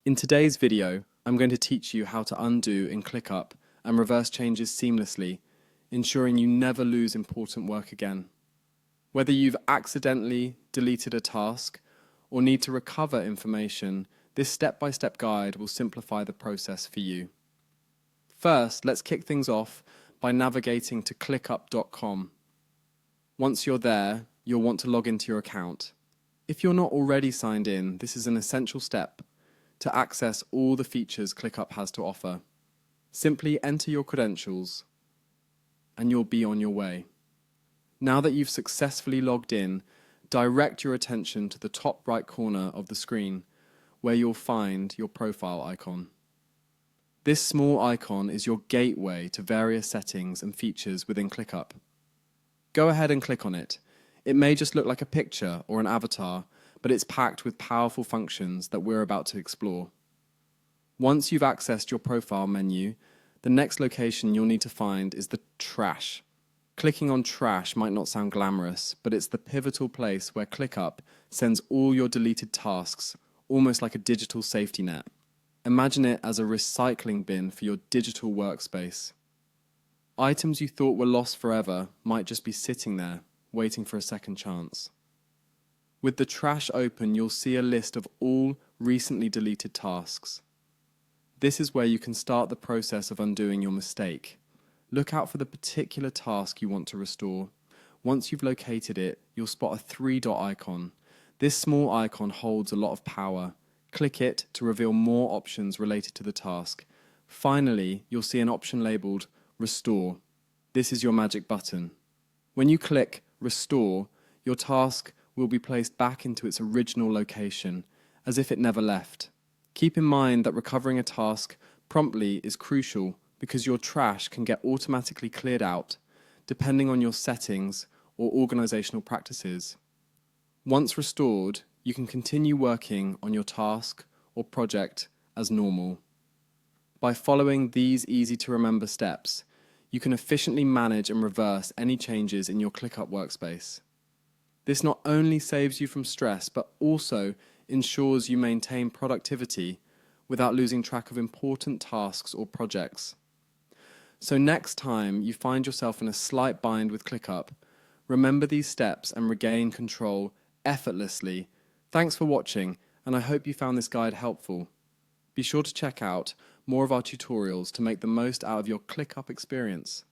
In today's video, I'm going to teach you how to undo in ClickUp and reverse changes seamlessly, ensuring you never lose important work again. Whether you've accidentally deleted a task or need to recover information, this step-by-step guide will simplify the process for you. First, let's kick things off by navigating to clickup.com. Once you're there, you'll want to log into your account. If you're not already signed in, this is an essential step to access all the features ClickUp has to offer. Simply enter your credentials and you'll be on your way. Now that you've successfully logged in, direct your attention to the top right corner of the screen where you'll find your profile icon. This small icon is your gateway to various settings and features within ClickUp. Go ahead and click on it. It may just look like a picture or an avatar, but it's packed with powerful functions that we're about to explore. Once you've accessed your profile menu, the next location you'll need to find is the trash. Clicking on trash might not sound glamorous, but it's the pivotal place where ClickUp sends all your deleted tasks, almost like a digital safety net. Imagine it as a recycling bin for your digital workspace. Items you thought were lost forever might just be sitting there, waiting for a second chance. With the trash open, you'll see a list of all recently deleted tasks. This is where you can start the process of undoing your mistake. Look out for the particular task you want to restore. Once you've located it, you'll spot a three-dot icon. This small icon holds a lot of power. Click it to reveal more options related to the task. Finally, you'll see an option labeled Restore. This is your magic button. When you click Restore, your task will be placed back into its original location, as if it never left. Keep in mind that recovering a task promptly is crucial because your trash can get automatically cleared out, depending on your settings or organizational practices. Once restored, you can continue working on your task or project as normal. By following these easy-to-remember steps, you can efficiently manage and reverse any changes in your ClickUp workspace. This not only saves you from stress, but also ensures you maintain productivity without losing track of important tasks or projects. So next time you find yourself in a slight bind with ClickUp, remember these steps and regain control effortlessly. Thanks for watching, and I hope you found this guide helpful. Be sure to check out more of our tutorials to make the most out of your ClickUp experience.